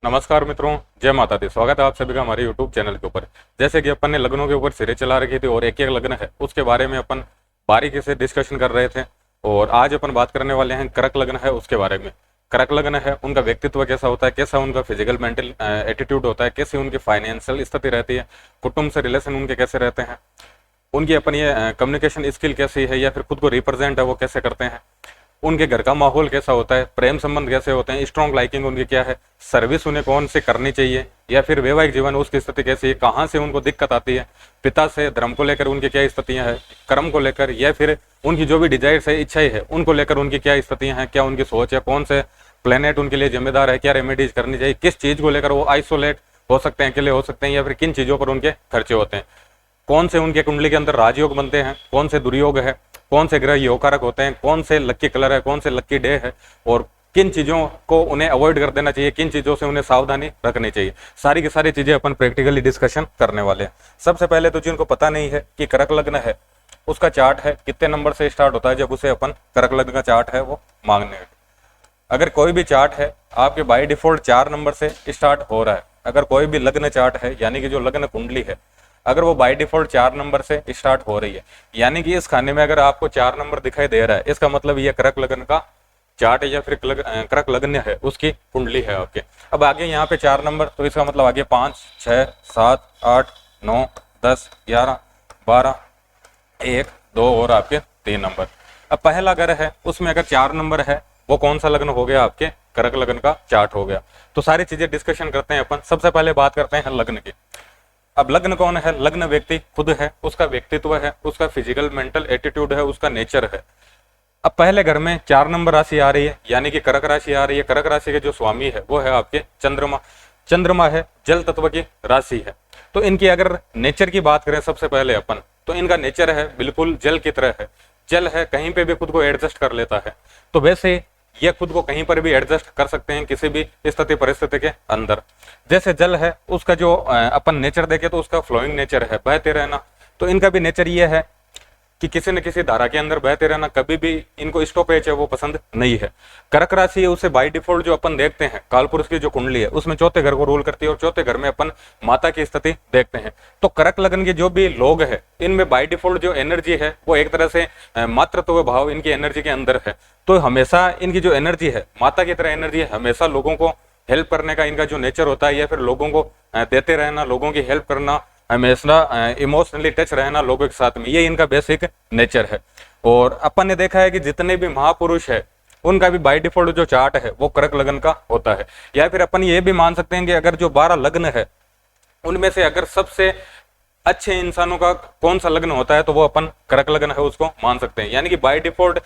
नमस्कार मित्रों, जय माता दी। स्वागत है आप सभी का हमारे यूट्यूब चैनल के ऊपर। जैसे कि अपन ने लग्नों के ऊपर सिरे चला रखी थी और एक एक लग्न है उसके बारे में अपन बारीकी से डिस्कशन कर रहे थे। और आज अपन बात करने वाले हैं कर्क लग्न है उसके बारे में। कर्क लग्न है, उनका व्यक्तित्व कैसा होता है, कैसा उनका फिजिकल मेंटल एटीट्यूड होता है, कैसी उनकी फाइनेंशियल स्थिति रहती है, कुटुंब से रिलेशन उनके कैसे रहते हैं, उनकी अपन ये कम्युनिकेशन स्किल कैसी है या फिर खुद को रिप्रेजेंट है वो कैसे करते हैं, उनके घर का माहौल कैसा होता है, प्रेम संबंध कैसे होते हैं, स्ट्रॉन्ग लाइकिंग उनकी क्या है, सर्विस उन्हें कौन से करनी चाहिए या फिर वैवाहिक जीवन उसकी स्थिति कैसी है, कहाँ से उनको दिक्कत आती है, पिता से धर्म को लेकर उनकी क्या स्थितियां हैं, कर्म को लेकर या फिर उनकी जो भी डिजायर्स है, इच्छाएं है, उनको लेकर उनकी क्या स्थितियां हैं, क्या उनकी सोच है, कौन से प्लेनेट उनके लिए जिम्मेदार है, क्या रेमेडीज करनी चाहिए, किस चीज को लेकर वो आइसोलेट हो सकते हैं, अकेले हो सकते हैं या फिर किन चीजों पर उनके खर्चे होते हैं, कौन से उनके कुंडली के अंदर राजयोग बनते हैं, कौन से दुर्योग है, कौन से ग्रह योगकारक होते हैं, कौन से लक्की कलर है, कौन से लक्की डे है और किन चीजों को उन्हें अवॉइड कर देना चाहिए, किन चीजों से उन्हें सावधानी रखनी चाहिए। सारी की सारी चीजें अपन प्रैक्टिकली डिस्कशन करने वाले हैं। सबसे पहले तो जिनको पता नहीं है कि कर्क लग्न है उसका चार्ट है कितने नंबर से स्टार्ट होता है, जब उसे अपन कर्क लग्न का चार्ट है वो मांगने। अगर कोई भी चार्ट है आपके बाय डिफॉल्ट 4 नंबर से स्टार्ट हो रहा है, अगर कोई भी लग्न चार्ट है यानी कि जो लग्न कुंडली है अगर वो बाय डिफॉल्ट 4 नंबर से स्टार्ट हो रही है, यानी कि इस खाने में अगर आपको 4 नंबर दिखाई दे रहा है, इसका मतलब ये कर्क लग्न का चार्ट या फिर कर्क लग्न है, उसकी कुंडली है आपके। अब आगे यहाँ पे 4 नंबर, तो इसका मतलब आगे 5, 6, 7, 8, 9, 10, 11, 12, 1, 2 और आपके 3 नंबर। अब पहला घर है उसमें अगर 4 नंबर है वो कौन सा लग्न हो गया, आपके कर्क लग्न का चार्ट हो गया। तो सारी चीजें डिस्कशन करते हैं अपन। सबसे पहले बात करते हैं लग्न की। अब लग्न कौन है? लग्न व्यक्ति खुद है, उसका व्यक्तित्व है, उसका फिजिकल मेंटल एटीट्यूड है, उसका नेचर है। अब पहले घर में 4 नंबर राशि आ रही है यानी कि कर्क राशि आ रही है। कर्क राशि के जो स्वामी है वो है आपके चंद्रमा। चंद्रमा है जल तत्व की राशि है। तो इनकी अगर नेचर की बात करें सबसे पहले अपन, तो इनका नेचर है बिल्कुल जल की तरह है। जल है, कहीं पे भी खुद को एडजस्ट कर लेता है। तो वैसे ये खुद को कहीं पर भी एडजस्ट कर सकते हैं किसी भी स्थिति परिस्थिति के अंदर। जैसे जल है उसका जो अपन नेचर देखे तो उसका फ्लोइंग नेचर है, बहते रहना। तो इनका भी नेचर ये है कि किसी न किसी धारा के अंदर बहते रहना, कभी भी इनको स्टॉपेज है वो पसंद नहीं है। कर्क राशि है उसे बाय डिफॉल्ट जो अपन देखते हैं कालपुरुष की जो कुंडली है उसमें चौथे घर को रूल करती है और चौथे घर में अपन माता की स्थिति देखते हैं। तो कर्क लग्न के जो भी लोग हैं इनमें बाय डिफॉल्ट जो एनर्जी है वो एक तरह से मातृत्व भाव इनकी एनर्जी के अंदर है। तो हमेशा इनकी जो एनर्जी है माता की तरह एनर्जी है, हमेशा लोगों को हेल्प करने का इनका जो नेचर होता है या फिर लोगों को देते रहना, लोगों की हेल्प करना, हमेशा इमोशनली टच रहना लोगों के साथ में, ये इनका बेसिक नेचर है। और अपन ने देखा है कि जितने भी महापुरुष है उनका भी बाय डिफॉल्ट जो चार्ट है वो कर्क लग्न का होता है। या फिर अपन ये भी मान सकते हैं कि अगर जो 12 लग्न है उनमें से अगर सबसे अच्छे इंसानों का कौन सा लग्न होता है तो वो अपन कर्क लग्न है उसको मान सकते हैं। यानी कि बाय डिफॉल्ट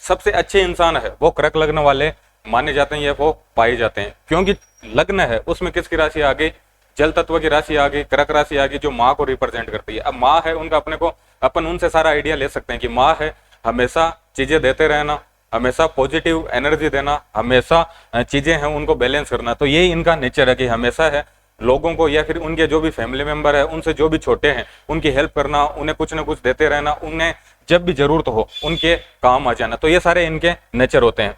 सबसे अच्छे इंसान है वो कर्क लग्न वाले माने जाते हैं या वो पाए जाते हैं, क्योंकि लग्न है उसमें किसकी राशि आ गई? जल तत्व की राशि आ गई, कर्क राशि आ गई, जो माँ को रिप्रेजेंट करती है। अब माँ है उनका अपने को अपन उनसे सारा आइडिया ले सकते हैं कि माँ है हमेशा चीजें देते रहना, हमेशा पॉजिटिव एनर्जी देना, हमेशा चीजें हैं उनको बैलेंस करना। तो यही इनका नेचर है कि हमेशा है लोगों को या फिर उनके जो भी फैमिली मेंबर है उनसे जो भी छोटे हैं उनकी हेल्प करना, उन्हें कुछ ना कुछ देते रहना, उन्हें जब भी जरूरत हो उनके काम आ जाना। तो ये सारे इनके नेचर होते हैं।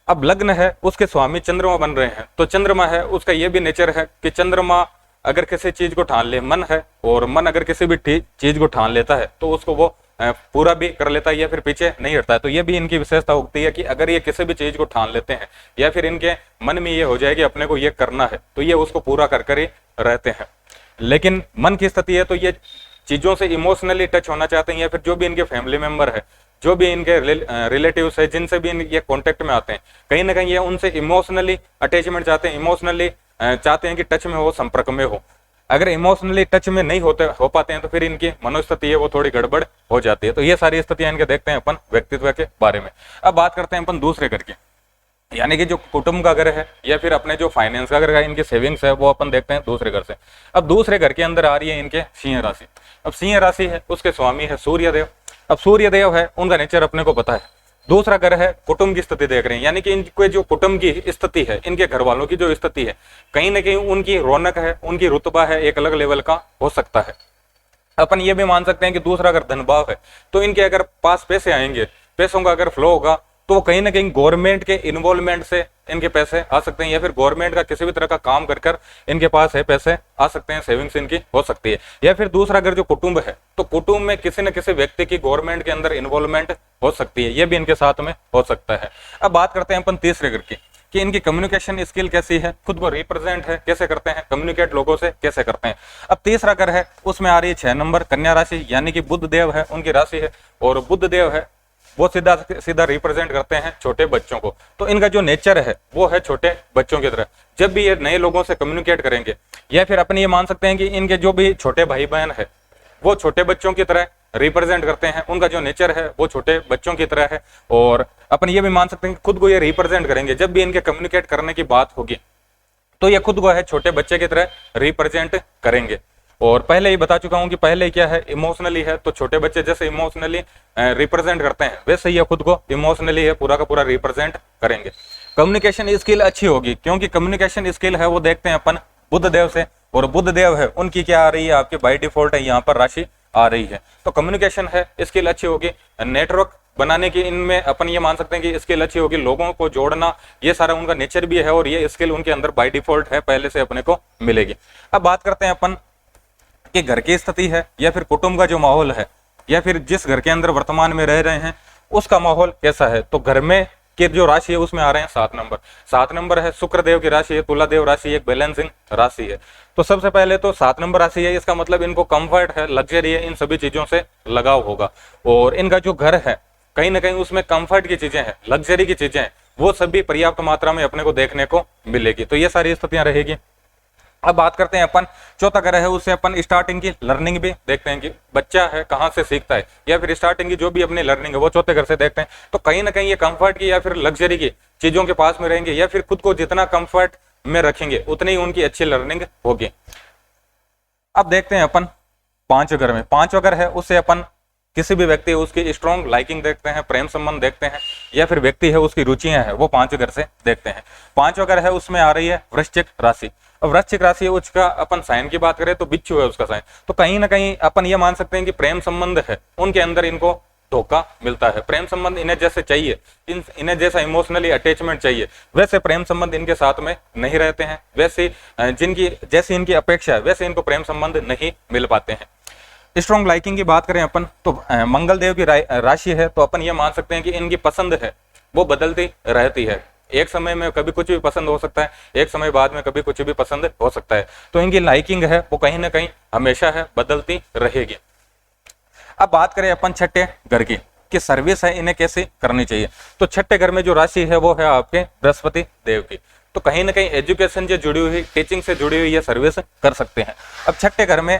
अब लग्न है उसके स्वामी चंद्रमा बन रहे हैं, तो चंद्रमा है उसका ये भी नेचर है कि चंद्रमा अगर किसी चीज को ठान ले, मन है और मन अगर किसी भी चीज को ठान लेता है तो उसको वो पूरा भी कर लेता है या फिर पीछे नहीं हटता है। तो ये भी इनकी विशेषता होती है कि अगर ये किसी भी चीज को ठान लेते हैं या फिर इनके मन में ये हो जाए कि अपने को ये करना है तो ये उसको पूरा कर कर ही रहते हैं। लेकिन मन की स्थिति है तो ये चीजों से इमोशनली टच होना चाहते हैं या फिर जो भी इनके फैमिली मेंबर है, जो भी इनके रिलेटिव्स है, जिनसे भी ये कांटेक्ट में आते हैं, कहीं ना कहीं ये उनसे इमोशनली अटैचमेंट चाहते हैं, इमोशनली चाहते हैं कि टच में हो, संपर्क में हो। अगर इमोशनली टच में नहीं हो पाते हैं तो फिर इनकी मनोस्थिति है वो थोड़ी गड़बड़ हो जाती है। तो ये सारी स्थितियां इनके देखते हैं अपन व्यक्तित्व के बारे में। अब बात करते हैं अपन दूसरे घर की, यानी कि जो कुटुंब का घर है या फिर अपने जो फाइनेंस का घर है, इनके सेविंग्स है वो अपन देखते हैं दूसरे घर से। अब दूसरे घर के अंदर आ रही है इनके सिंह राशि। अब सिंह राशि है उसके स्वामी है सूर्यदेव। अब सूर्यदेव है उनका नेचर अपने को पता है। दूसरा घर है कुटुंब की स्थिति देख रहे हैं, यानी कि इनके जो कुटुंब की स्थिति है, इनके घर वालों की जो स्थिति है, कहीं ना कहीं उनकी रौनक है, उनकी रुतबा है एक अलग लेवल का हो सकता है। अपन ये भी मान सकते हैं कि दूसरा अगर धन भाव है तो इनके अगर पास पैसे आएंगे, पैसों का अगर फ्लो होगा तो वो कहीं ना कहीं गवर्नमेंट के इन्वॉल्वमेंट से इनके पैसे आ सकते हैं, या फिर गवर्नमेंट का किसी भी तरह का काम कर कर इनके पास है पैसे आ सकते हैं, सेविंग्स इनकी हो सकती है। या फिर दूसरा, अगर जो कुटुंब है तो कुटुंब में किसी न किसी व्यक्ति की गवर्नमेंट के अंदर इन्वॉल्वमेंट हो सकती है, ये भी इनके साथ में हो सकता है। अब बात करते हैं अपन तीसरे घर की कि इनकी कम्युनिकेशन स्किल कैसी है, खुद को रिप्रेजेंट है कैसे करते हैं, कम्युनिकेट लोगों से कैसे करते हैं। अब तीसरा घर है उसमें आ रही है 6 नंबर कन्या राशि, यानी कि बुध देव है उनकी राशि है, और बुध देव है वो सीधा सीधा रिप्रेजेंट करते हैं छोटे बच्चों को। तो इनका जो नेचर है वो है छोटे बच्चों की तरह। जब भी ये नए लोगों से कम्युनिकेट करेंगे, या फिर अपन ये मान सकते हैं कि इनके जो भी छोटे भाई बहन है वो छोटे बच्चों की तरह रिप्रेजेंट करते हैं, उनका जो नेचर है वो छोटे बच्चों की तरह है। और अपन ये भी मान सकते हैं कि खुद को ये रिप्रेजेंट करेंगे, जब भी इनके कम्युनिकेट करने की बात होगी तो ये खुद को है छोटे बच्चे की तरह रिप्रेजेंट करेंगे। और पहले ही बता चुका हूं कि पहले क्या है, इमोशनली है, तो छोटे बच्चे जैसे इमोशनली रिप्रेजेंट करते हैं वैसे ही खुद को इमोशनली है पूरा का पूरा रिप्रेजेंट करेंगे। कम्युनिकेशन स्किल अच्छी होगी, क्योंकि कम्युनिकेशन स्किल है वो देखते हैं अपन बुध देव से, और बुध देव है उनकी क्या आ रही है, आपके बाय डिफॉल्ट है यहाँ पर राशि आ रही है। तो कम्युनिकेशन है स्किल अच्छी होगी, नेटवर्क बनाने की इनमें अपन ये मान सकते हैं कि स्किल अच्छी होगी, लोगों को जोड़ना ये सारा उनका नेचर भी है, और ये स्किल उनके अंदर बाय डिफॉल्ट है पहले से अपने को मिलेगी। अब बात करते हैं अपन कि घर की स्थिति है, या फिर कुटुंब का जो माहौल है, या फिर जिस घर के अंदर वर्तमान में रह रहे हैं उसका माहौल कैसा है। तो घर में की जो राशि है उसमें आ रहे हैं 7 नंबर। 7 नंबर है शुक्र देव की राशि है, तुला देव राशि एक बैलेंसिंग राशि है। तो सबसे पहले तो 7 नंबर राशि है, इसका मतलब इनको कंफर्ट है, लग्जरी है, इन सभी चीजों से लगाव होगा। और इनका जो घर है कहीं ना कहीं उसमें कंफर्ट की चीजें हैं, लग्जरी की चीजें हैं, वो सभी पर्याप्त मात्रा में अपने को देखने को मिलेगी। तो ये सारी स्थितियां रहेगी। अब बात करते हैं अपन चौथा घर है, उससे अपन स्टार्टिंग की लर्निंग भी देखते हैं कि बच्चा है कहाँ से सीखता है, या फिर स्टार्टिंग की जो भी अपनी लर्निंग है वो चौथे घर से देखते हैं। तो कहीं ना कहीं ये कंफर्ट की या फिर लग्जरी की चीजों के पास में रहेंगे, या फिर खुद को जितना कंफर्ट में रखेंगे उतनी ही उनकी अच्छी लर्निंग होगी। अब देखते हैं अपन 5वें घर में। 5वां घर है उससे अपन किसी भी व्यक्ति उसकी स्ट्रॉन्ग लाइकिंग देखते हैं, प्रेम संबंध देखते हैं, या फिर व्यक्ति है उसकी रुचियां हैं वो 5वें घर से देखते हैं। 5वां घर है उसमें आ रही है वृश्चिक राशि। अब वृश्चिक राशि है उसका अपन साइन की बात करें तो बिच्छू है उसका साइन। तो कहीं ना कहीं अपन ये मान सकते हैं कि प्रेम संबंध है उनके अंदर इनको धोखा मिलता है। प्रेम संबंध इन्हें जैसे चाहिए, इन्हें जैसा इमोशनली अटैचमेंट चाहिए, वैसे प्रेम संबंध इनके साथ में नहीं रहते हैं, वैसे जिनकी जैसी इनकी अपेक्षा है वैसे इनको प्रेम संबंध नहीं मिल पाते हैं। स्ट्रॉन्ग लाइकिंग की बात करें अपन तो मंगल देव की राशि है, तो अपन ये मान सकते हैं कि इनकी पसंद है वो बदलती रहती है। एक समय में कभी कुछ भी पसंद हो सकता है, एक समय बाद में कभी कुछ भी पसंद हो सकता है। तो इनकी लाइकिंग है वो कहीं ना कहीं हमेशा है बदलती रहेगी। अब बात करें अपन छठे घर की कि सर्विस है इन्हें कैसे करनी चाहिए। तो छठे घर में जो राशि है वो है आपके बृहस्पति देव की। तो कहीं ना कहीं एजुकेशन से जुड़ी हुई, टीचिंग से जुड़ी हुई ये सर्विस कर सकते हैं। अब छठे घर में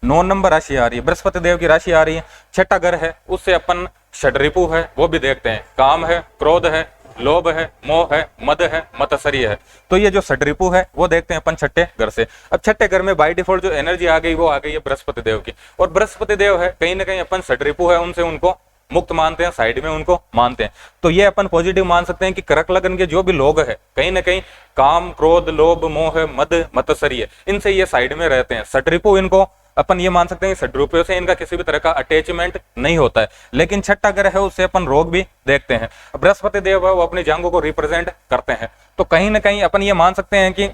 9 नंबर राशि आ रही है, बृहस्पति देव की राशि आ रही है। छठा घर है उससे अपन षड्रिपु है वो भी देखते हैं, काम है, क्रोध है, लोभ है, मोह है, मद है, मत्सर्य है। तो ये जो षड्रिपु है वो देखते हैं अपन छठे घर से। अब छठे घर में बाय डिफॉल्ट जो एनर्जी आ गई वो आ गई है बृहस्पति देव की, और बृहस्पति देव है कहीं ना कहीं अपन षड्रिपु है उनसे उनको मुक्त मानते हैं, साइड में उनको मानते हैं। तो ये अपन पॉजिटिव मान सकते हैं कि कर्क लग्न के जो भी लोग हैं कहीं ना कहीं काम, क्रोध, लोभ, मोह, मद, मत्सर्य इनसे ये साइड में रहते हैं। षड्रिपु इनको अपन ये मान सकते हैं कि षड्रिपु से इनका किसी भी तरह का अटैचमेंट नहीं होता है। लेकिन छठा ग्रह है उससे अपन रोग भी देखते हैं। बृहस्पति देव है वो अपनी जांघों को रिप्रेजेंट करते हैं। तो कहीं ना कहीं अपन ये मान सकते हैं कि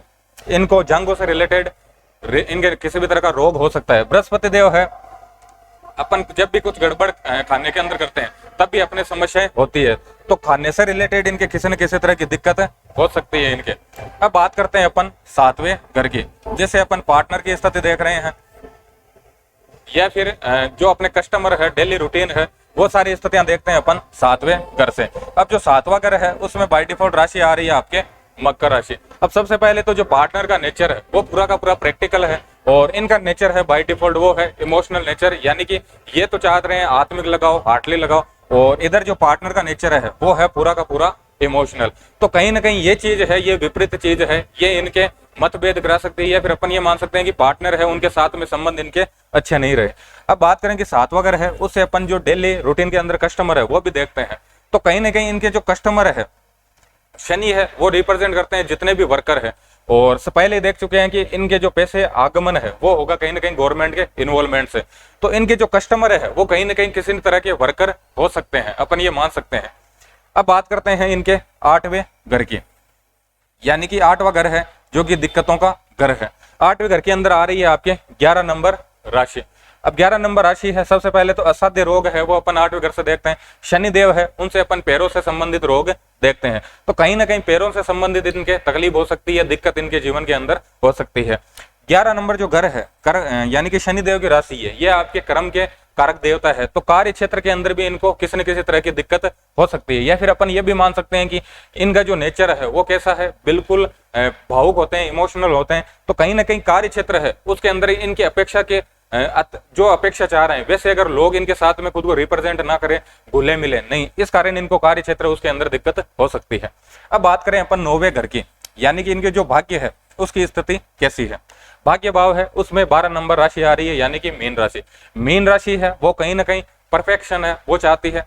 इनको जांघों से रिलेटेड इनके किसी भी तरह का रोग हो सकता है। बृहस्पति देव है अपन जब भी कुछ गड़बड़ खाने के अंदर करते हैं तब भी अपने समस्याएं होती है। तो खाने से रिलेटेड इनके किसी न किसी तरह की दिक्कत हो सकती है इनके। अब बात करते हैं अपन 7वें घर की, जैसे अपन पार्टनर की स्थिति देख रहे हैं या फिर जो अपने कस्टमर है, डेली रूटीन है, वो सारी स्थितियां देखते हैं अपन 7वें घर से। अब जो 7वां घर है उसमें बाय डिफॉल्ट राशि आ रही है आपके मकर राशि। अब सबसे पहले तो जो पार्टनर का नेचर है वो पूरा का पूरा प्रैक्टिकल है, और इनका नेचर है बाय डिफॉल्ट वो है इमोशनल नेचर, यानी कि ये तो चाहते रहे हैं आत्मिक लगाओ, हार्टली लगाओ, और इधर जो पार्टनर का नेचर है वो है पूरा का पूरा इमोशनल। तो कहीं ना कहीं ये चीज है, ये विपरीत चीज है, ये इनके मतभेद करा सकती है, या फिर अपन ये मान सकते हैं कि पार्टनर है उनके साथ में संबंध इनके अच्छे नहीं रहे। अब बात करें कि 7वां घर है उससे अपन जो डेली रूटीन के अंदर कस्टमर है वो भी देखते हैं। तो कहीं ना कहीं इनके जो कस्टमर है शनि है वो रिप्रेजेंट करते हैं जितने भी वर्कर है, और पहले देख चुके हैं कि इनके जो पैसे आगमन है वो होगा कहीं ना कहीं गवर्नमेंट के इन्वॉल्वमेंट से। तो इनके जो कस्टमर है वो कहीं ना कहीं किसी तरह के वर्कर हो सकते हैं, अपन ये मान सकते हैं। अब बात करते हैं इनके 8वें घर की, यानी कि 8वां घर है जो कि दिक्कतों का घर है। 8वें घर के अंदर आ रही है आपके 11 नंबर राशि। अब 11 नंबर राशि है, सबसे पहले तो असाध्य रोग है वो अपन 8वें घर से देखते हैं। शनिदेव है, उनसे अपन पैरों से संबंधित रोग देखते हैं, तो कहीं ना कहीं पैरों से संबंधित इनके तकलीफ हो सकती है, दिक्कत इनके जीवन के अंदर हो सकती है। 11 नंबर जो घर है यानी कि शनिदेव की राशि है, ये आपके कर्म के कारक देवता है, तो कार्य क्षेत्र के अंदर भी इनको किसी न किसी तरह की दिक्कत हो सकती है। या फिर अपन ये भी मान सकते हैं कि इनका जो नेचर है वो कैसा है, बिल्कुल भावुक होते हैं, इमोशनल होते हैं, तो कहीं ना कहीं कार्य क्षेत्र है उसके अंदर इनकी अपेक्षा के जो अपेक्षा चाह रहे हैं वैसे अगर लोग इनके साथ में खुद को रिप्रेजेंट ना करें, घुले मिले नहीं, इस कारण इनको कार्य क्षेत्र उसके अंदर दिक्कत हो सकती है। अब बात करें अपन 9वें घर की, यानी कि इनके जो भाग्य है उसकी स्थिति कैसी है। भाग्य भाव है उसमें 12 नंबर राशि आ रही है, यानी कि मीन राशि। मीन राशि है वो कहीं ना कहीं परफेक्शन है वो चाहती है,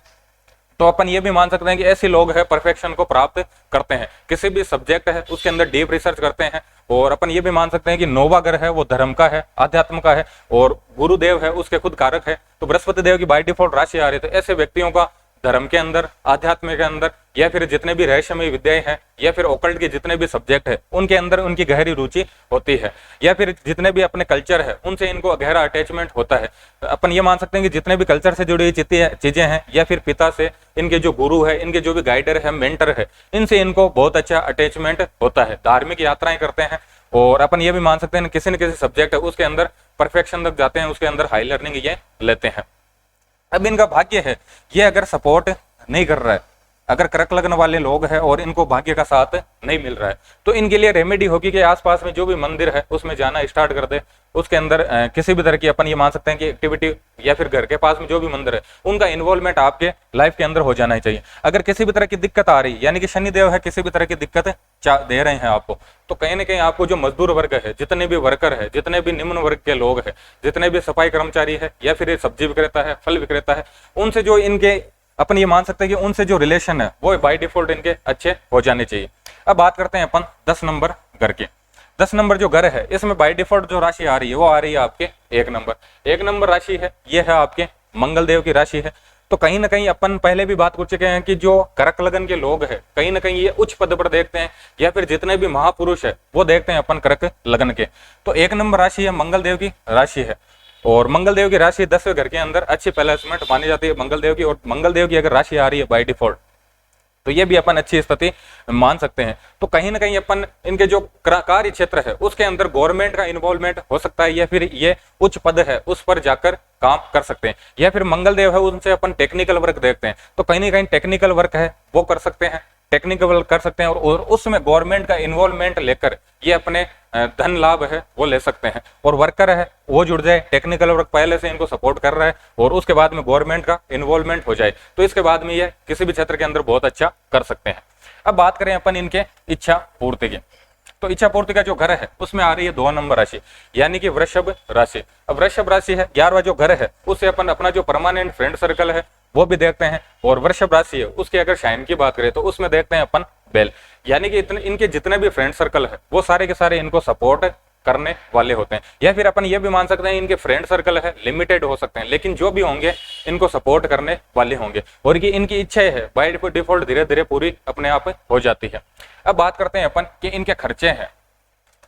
तो अपन ये भी मान सकते हैं कि ऐसे लोग हैं परफेक्शन को प्राप्त करते हैं, किसी भी सब्जेक्ट है उसके अंदर डीप रिसर्च करते हैं। और अपन ये भी मान सकते हैं कि 9वां घर है वो धर्म का है, अध्यात्म का है, और गुरुदेव है उसके खुद कारक है, तो बृहस्पति देव की बाय डिफॉल्ट राशि आ रही है। तो ऐसे व्यक्तियों का धर्म के अंदर, आध्यात्म के अंदर, या फिर जितने भी रहस्यमय विद्याएं हैं, या फिर ओकल्ट के जितने भी सब्जेक्ट है उनके अंदर उनकी गहरी रुचि होती है, या फिर जितने भी अपने कल्चर है उनसे इनको गहरा अटैचमेंट होता है। अपन ये मान सकते हैं कि जितने भी कल्चर से जुड़ी हुई चीजें हैं, या फिर पिता से, इनके जो गुरु है, इनके जो भी गाइडर है, मेंटर है, इनसे इनको बहुत अच्छा अटैचमेंट होता है। धार्मिक यात्राएं करते हैं, और अपन ये भी मान सकते हैं किसी न किसी सब्जेक्ट है उसके अंदर परफेक्शन तक जाते हैं, उसके अंदर हाई लर्निंग ये लेते हैं। अब इनका भाग्य है ये अगर सपोर्ट नहीं कर रहा है, अगर कर्क लग्न वाले लोग हैं और इनको भाग्य का साथ नहीं मिल रहा है, तो इनके लिए रेमेडी होगी कि आसपास में जो भी मंदिर है उसमें जाना स्टार्ट कर दे। उसके अंदर किसी भी तरह की अपन ये मान सकते हैं कि एक्टिविटी, या फिर घर के पास में जो भी मंदिर है उनका इन्वॉल्वमेंट आपके लाइफ के अंदर हो जाना चाहिए। अगर किसी भी तरह की दिक्कत आ रही, यानी कि शनिदेव है किसी भी तरह की दिक्कत दे रहे हैं आपको, तो कहीं ना कहीं आपको जो मजदूर वर्ग है, जितने भी वर्कर है, जितने भी निम्न वर्ग के लोग हैं, जितने भी सफाई कर्मचारी है, या फिर सब्जी विक्रेता है, फल विक्रेता है, उनसे जो इनके अपन ये मान सकते हैं कि उनसे जो रिलेशन है वो बाय डिफॉल्ट इनके अच्छे हो जाने चाहिए। अब बात करते हैं अपन 10 नंबर घर के। 10 नंबर जो घर है इसमें बाय डिफॉल्ट जो राशि आ रही है वो आ रही है आपके 1 नंबर। 1 नंबर राशि है ये है आपके मंगल देव की राशि है। तो कहीं ना कहीं अपन पहले भी बात कर चुके हैं कि जो कर्क लगन के लोग हैं कहीं ना कहीं ये उच्च पद पर देखते हैं, या फिर जितने भी महापुरुष है वो देखते हैं अपन कर्क लगन के। तो 1 नंबर राशि है मंगल देव की राशि है, और मंगल देव की राशि 10वें घर के अंदर अच्छी प्लेसमेंट मानी जाती है मंगल देव की। और मंगल देव की अगर राशि आ रही है बाय डिफॉल्ट तो ये भी अपन अच्छी स्थिति मान सकते हैं। तो कहीं ना कहीं अपन इनके जो कार्य क्षेत्र है उसके अंदर गवर्नमेंट का इन्वॉल्वमेंट हो सकता है, या फिर ये उच्च पद है उस पर जाकर काम कर सकते हैं, या फिर मंगल देव है उनसे अपन टेक्निकल वर्क देखते हैं, तो कहीं ना कहीं टेक्निकल वर्क है वो कर सकते हैं, टेक्निकल वर्क कर सकते हैं, और उसमें गवर्नमेंट का इन्वॉल्वमेंट लेकर ये अपने धन लाभ है वो ले सकते हैं। और वर्कर है वो जुड़ जाए, टेक्निकल वर्क पहले से इनको सपोर्ट कर रहा है, और उसके बाद में गवर्नमेंट का इन्वॉल्वमेंट हो जाए तो इसके बाद में ये किसी भी क्षेत्र के अंदर बहुत अच्छा कर सकते हैं। अब बात करें अपन इनके इच्छा पूर्ति की, तो इच्छा पूर्ति का जो घर है उसमें आ रही है 2 नंबर राशि, यानी कि वृषभ राशि। अब वृषभ राशि है 11वां जो घर है, उससे अपन अपना जो परमानेंट फ्रेंड सर्कल है वो भी देखते हैं। और वृषभ राशि है उसके अगर शाइन की बात करें तो उसमें देखते हैं अपन बेल, यानी कि इनके जितने भी फ्रेंड सर्कल है वो सारे के सारे इनको सपोर्ट करने वाले होते हैं। या फिर अपन ये भी मान सकते हैं इनके फ्रेंड सर्कल है लिमिटेड हो सकते हैं, लेकिन जो भी होंगे इनको सपोर्ट करने वाले होंगे, और ये इनकी इच्छाएं है बाय डिफॉल्ट धीरे धीरे पूरी अपने आप हो जाती है। अब बात करते हैं अपन कि इनके खर्चे हैं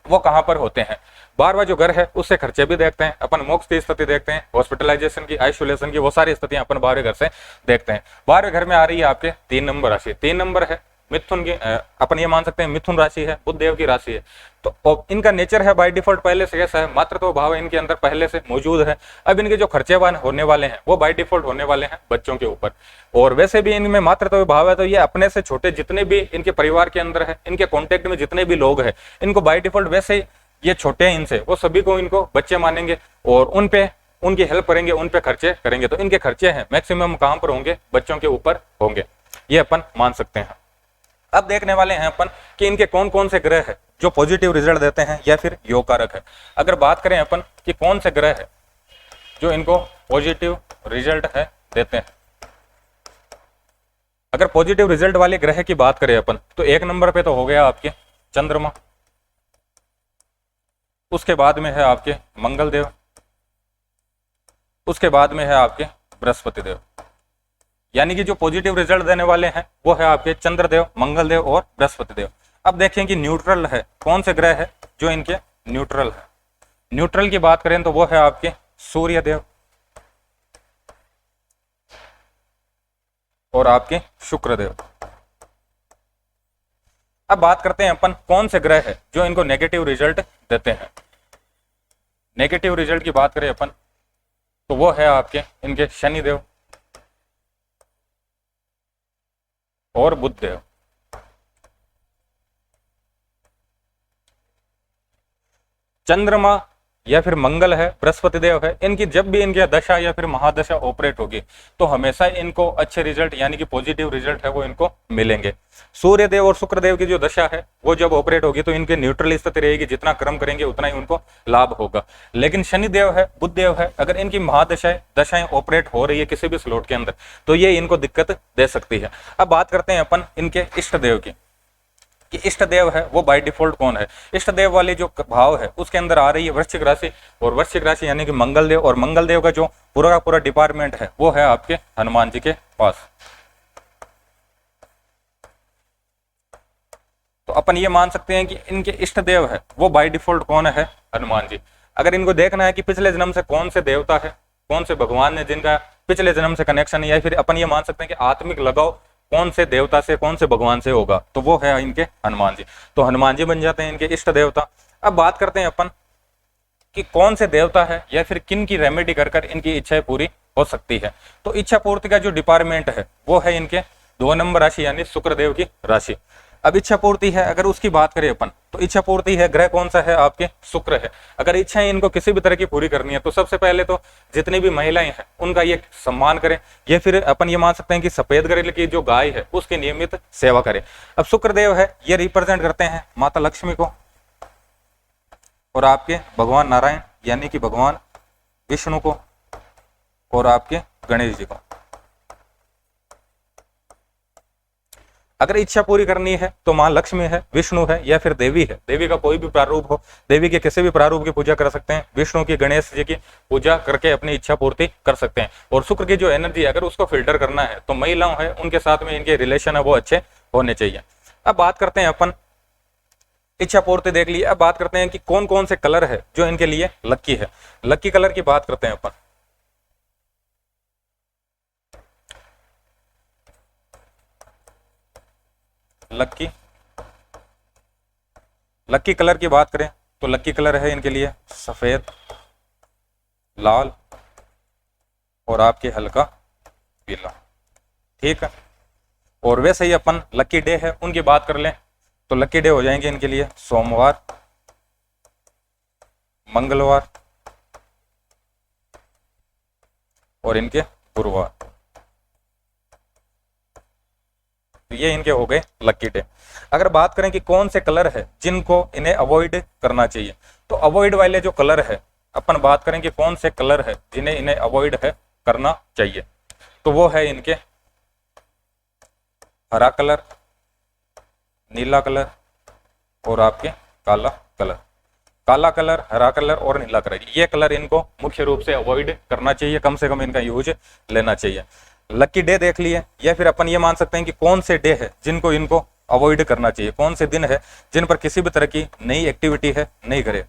वो कहां पर होते हैं। 12वां जो घर है उससे खर्चे भी देखते हैं अपन, मोक्ष की स्थिति देखते हैं, हॉस्पिटलाइजेशन की, आइसोलेशन की, वो सारी स्थितियां अपन 12वें घर से देखते हैं। 12वें घर में आ रही है आपके 3 नंबर राशि। 3 नंबर है मिथुन की, अपन ये मान सकते हैं मिथुन राशि है, बुध देव की राशि है। तो इनका नेचर है बाय डिफॉल्ट पहले से ऐसा है, मातृत्व भाव इनके अंदर पहले से मौजूद है। अब इनके जो खर्चेवान होने वाले हैं वो बाय डिफॉल्ट होने वाले हैं बच्चों के ऊपर, और वैसे भी इनमें मातृत्व भाव है तो ये अपने से छोटे जितने भी इनके परिवार के अंदर है, इनके कॉन्टेक्ट में जितने भी लोग हैं, इनको बाय डिफॉल्ट वैसे ये छोटे हैं इनसे, वो सभी को इनको बच्चे मानेंगे और उन पे उनकी हेल्प करेंगे, उन पे खर्चे करेंगे। तो इनके खर्चे हैं मैक्सिमम कहां पर होंगे, बच्चों के ऊपर होंगे, ये अपन मान सकते हैं। अब देखने वाले हैं अपन कि इनके कौन कौन से ग्रह है जो पॉजिटिव रिजल्ट देते हैं या फिर योग कारक है। अगर बात करें अपन कि कौन से ग्रह है जो इनको पॉजिटिव रिजल्ट है देते हैं, अगर पॉजिटिव रिजल्ट वाले ग्रह की बात करें अपन तो 1 नंबर पे तो हो गया आपके चंद्रमा, उसके बाद में है आपके मंगल देव, उसके बाद में है आपके बृहस्पति देव, यानी कि जो पॉजिटिव रिजल्ट देने वाले हैं वो है आपके चंद्रदेव, मंगलदेव और बृहस्पति देव। अब देखें कि न्यूट्रल है, कौन से ग्रह है जो इनके न्यूट्रल है। न्यूट्रल की बात करें तो वो है आपके सूर्यदेव और आपके शुक्रदेव। अब बात करते हैं अपन कौन से ग्रह है जो इनको नेगेटिव रिजल्ट देते हैं। नेगेटिव रिजल्ट की बात करें अपन तो वो है आपके इनके शनिदेव और बुधदेव। चंद्रमा या फिर मंगल है, बृहस्पति देव है, इनकी जब भी इनकी दशा या फिर महादशा ऑपरेट होगी तो हमेशा इनको अच्छे रिजल्ट यानी कि पॉजिटिव रिजल्ट है वो इनको मिलेंगे। सूर्य देव और शुक्र देव की जो दशा है वो जब ऑपरेट होगी तो इनके न्यूट्रल स्थिति रहेगी, जितना कर्म करेंगे उतना ही उनको लाभ होगा। लेकिन शनि देव है, बुध देव है, अगर इनकी महादशाएं दशाएं ऑपरेट हो रही है किसी भी स्लॉट के अंदर तो ये इनको दिक्कत दे सकती है। अब बात करते हैं अपन इनके इष्ट देव की कि इष्ट देव है वो बाय डिफॉल्ट कौन है। इष्ट देव वाली जो भाव है उसके अंदर आ रही है वृश्चिक राशि, और वृश्चिक राशि यानी कि मंगल देव, और मंगल देव का जो पूरा का पूरा डिपार्टमेंट है वो है आपके हनुमान जी के पास। तो अपन ये मान सकते हैं कि इनके इष्ट देव है वो बाय डिफॉल्ट कौन है, हनुमान जी। अगर इनको देखना है कि पिछले जन्म से कौन से देवता है, कौन से भगवान है जिनका पिछले जन्म से कनेक्शन है, या फिर अपन ये मान सकते हैं कि आत्मिक लगाव कौन से देवता से कौन से भगवान से होगा, तो वो है इनके हनुमान जी। तो हनुमान जी बन जाते हैं इनके इष्ट देवता। अब बात करते हैं अपन कि कौन से देवता है या फिर किन की रेमेडी कर इनकी इच्छाएं पूरी हो सकती है। तो इच्छा पूर्ति का जो डिपार्टमेंट है वो है इनके 2 नंबर राशि यानी शुक्र देव की राशि। अब इच्छा पूर्ति है, अगर उसकी बात करें अपन तो इच्छा पूर्ति है, ग्रह कौन सा है आपके शुक्र है। अगर इच्छाएं इनको किसी भी तरह की पूरी करनी है तो सबसे पहले तो जितनी भी महिलाएं हैं उनका ये सम्मान करें, या फिर अपन ये मान सकते हैं कि सफेद गरेल की जो गाय है उसकी नियमित सेवा करें। अब शुक्र देव है ये रिप्रेजेंट करते हैं माता लक्ष्मी को और आपके भगवान नारायण यानी कि भगवान विष्णु को और आपके गणेश जी को। अगर इच्छा पूरी करनी है तो मां लक्ष्मी है, विष्णु है, या फिर देवी है, देवी का कोई भी प्रारूप हो, देवी के किसी भी प्रारूप की पूजा कर सकते हैं, विष्णु की गणेश जी की पूजा करके अपनी इच्छा पूर्ति कर सकते हैं। और शुक्र की जो एनर्जी अगर उसको फिल्टर करना है तो महिलाओं है उनके साथ में इनके रिलेशन है वो अच्छे होने चाहिए। अब बात करते हैं अपन इच्छा पूर्ति देख ली, अब बात करते हैं कि कौन कौन से कलर है जो इनके लिए लक्की है। लक्की कलर की बात करते हैं अपन। लक्की कलर की बात करें तो लक्की कलर है इनके लिए सफेद, लाल और आपके हल्का पीला, ठीक है। और वैसे ही अपन लक्की डे है उनकी बात कर लें तो लक्की डे हो जाएंगे इनके लिए सोमवार, मंगलवार और इनके गुरुवार। तो ये इनके हो गए लक्की डे। अगर बात करें कि कौन से कलर है जिनको इन्हें अवॉइड करना चाहिए, तो अवॉइड वाले जो कलर है अपन बात करें कि कौन से कलर है जिन्हें इन्हें अवॉइड है करना चाहिए, तो वो है इनके हरा कलर, नीला कलर और आपके काला कलर। काला कलर, हरा कलर और नीला कलर, ये कलर इनको मुख्य रूप से अवॉइड करना चाहिए, कम से कम इनका यूज लेना चाहिए। लकी डे देख लिए, या फिर अपन ये मान सकते हैं कि कौन से डे है जिनको इनको अवॉइड करना चाहिए, कौन से दिन है जिन पर किसी भी तरह की नई एक्टिविटी है नहीं करे।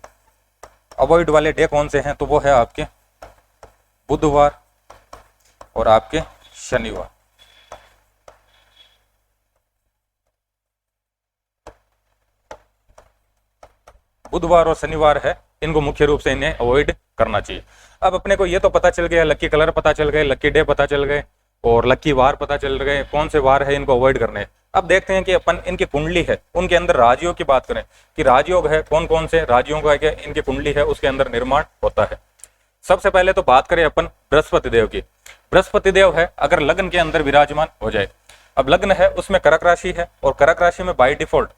अवॉइड वाले डे कौन से हैं, तो वो है आपके बुधवार और आपके शनिवार। बुधवार और शनिवार है, इनको मुख्य रूप से इन्हें अवॉइड करना चाहिए। अब अपने को ये तो पता चल गया, लकी कलर पता चल गए, लकी डे पता चल गए और लकी वार पता चल गए, कौन से वार है इनको अवॉइड करने हैं। अब देखते हैं कि अपन इनकी कुंडली है उनके अंदर राजयोग की बात करें कि राजयोग है, कौन कौन से राजयोग का इनकी कुंडली है उसके अंदर निर्माण होता है। सबसे पहले तो बात करें अपन बृहस्पति देव की। बृहस्पति देव है अगर लग्न के अंदर विराजमान हो जाए, अब लग्न है उसमें कर्क राशि है और कर्क राशि में बाय डिफॉल्ट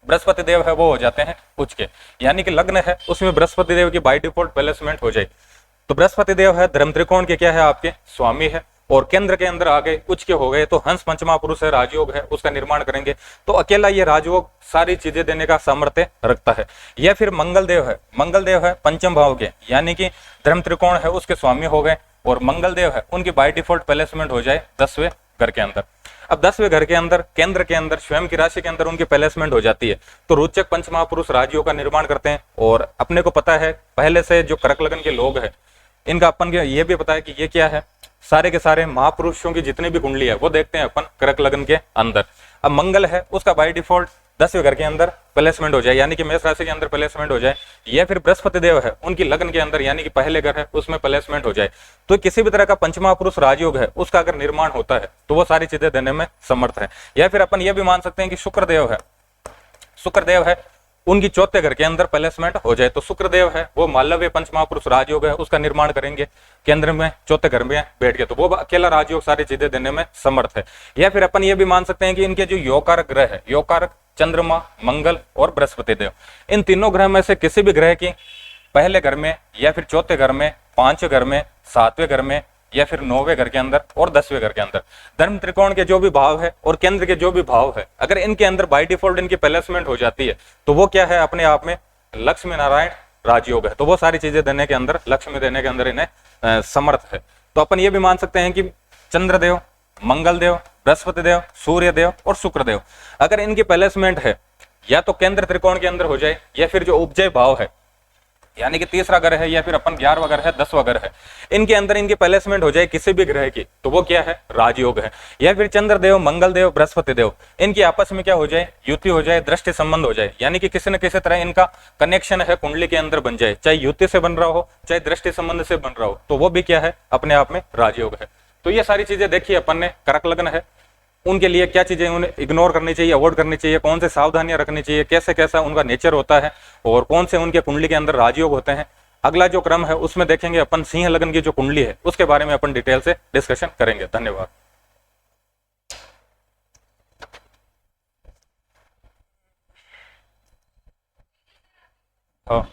बृहस्पति देव है वो हो जाते हैं उच्च के, यानी कि लग्न है उसमें बृहस्पति देव की बाय डिफॉल्ट प्लेसमेंट हो जाए तो बृहस्पति देव है धर्म त्रिकोण के क्या है आपके स्वामी है, और केंद्र के अंदर आ गए उच्च के हो गए तो हंस पंचमा पुरुष है, राजयोग है उसका निर्माण करेंगे। तो अकेला ये राजयोग सारी चीजें देने का सामर्थ्य रखता है। या फिर मंगल देव है, मंगल देव है पंचम भाव के, यानी कि धर्म त्रिकोण है उसके स्वामी हो गए और मंगल देव है उनकी बाय डिफॉल्ट प्लेसमेंट हो जाए 10वें घर के अंदर। अब 10वें घर के अंदर केंद्र के अंदर स्वयं की राशि के अंदर उनकी प्लेसमेंट हो जाती है तो रोचक पंच महापुरुष राजयोग का निर्माण करते हैं। और अपने को पता है पहले से जो कर्क लगन के लोग हैं इनका अपन को ये भी पता है कि ये क्या है, सारे के सारे महापुरुषों की जितनी भी कुंडली है वो देखते हैं अपन कर्क लगन के अंदर। अब मंगल है उसका बाय डिफॉल्ट 10वें घर के अंदर प्लेसमेंट हो जाए यानी कि मेष राशि के अंदर प्लेसमेंट हो जाए, या फिर बृहस्पति देव है उनकी लग्न के अंदर यानी कि पहले घर है उसमें प्लेसमेंट हो जाए, तो किसी भी तरह का पंचमहापुरुष राजयोग है उसका अगर निर्माण होता है तो वो सारी चीजें देने में समर्थ है। या फिर अपन ये भी मान सकते हैं कि शुक्रदेव है उनकी चौथे घर के अंदर प्लेसमेंट हो जाए तो शुक्रदेव है वो मालव्य पंचमहापुरुष राजयोग है उसका निर्माण करेंगे केंद्र में चौथे घर में बैठ के, तो वो अकेला राजयोग सारी चीजें देने में समर्थ है। या फिर अपन ये भी मान सकते हैं कि इनके जो योगकारक ग्रह है, योगकारक चंद्रमा, मंगल और बृहस्पति देव, इन तीनों ग्रह में से किसी भी ग्रह की पहले घर में या फिर चौथे घर में, पांचवें घर में, सातवें घर में या फिर 9वें घर के अंदर और 10वें घर के अंदर धर्म त्रिकोण के जो भी भाव है और केंद्र के जो भी भाव है अगर इनके अंदर बाय डिफॉल्ट इनकी प्लेसमेंट हो जाती है तो वो क्या है, अपने आप में लक्ष्मी नारायण राजयोग है, तो वो सारी चीजें देने के अंदर, लक्ष्मी देने के अंदर इन्हें समर्थ है। तो अपन ये भी मान सकते हैं कि चंद्रदेव, मंगल देव, बृहस्पति देव, सूर्य देव और शुक्र देव अगर इनकी प्लेसमेंट है या तो केंद्र त्रिकोण के अंदर हो जाए या फिर जो उपजय भाव है यानी कि तीसरा घर है या फिर अपन 11वां घर है, 10वां घर है, इनके अंदर इनकी प्लेसमेंट हो जाए किसी भी ग्रह की तो वो क्या है, राजयोग है। या फिर चंद्रदेव, मंगल देव, बृहस्पति देव इनकी आपस में क्या हो जाए, युति हो जाए, दृष्टि संबंध हो जाए, यानी कि किसी न किसी तरह इनका कनेक्शन है कुंडली के अंदर बन जाए, चाहे युति से बन रहा हो चाहे दृष्टि संबंध से बन रहा हो, तो वो भी क्या है, अपने आप में राजयोग है। तो ये सारी चीजें देखिए अपन ने, कर्क लग्न है उनके लिए क्या चीजें उन्हें इग्नोर करनी चाहिए, अवॉइड करनी चाहिए, कौन से सावधानियां रखनी चाहिए, कैसे कैसा उनका नेचर होता है और कौन से उनके कुंडली के अंदर राजयोग होते हैं। अगला जो क्रम है उसमें देखेंगे अपन सिंह लग्न की जो कुंडली है उसके बारे में अपन डिटेल से डिस्कशन करेंगे। धन्यवाद। हाँ।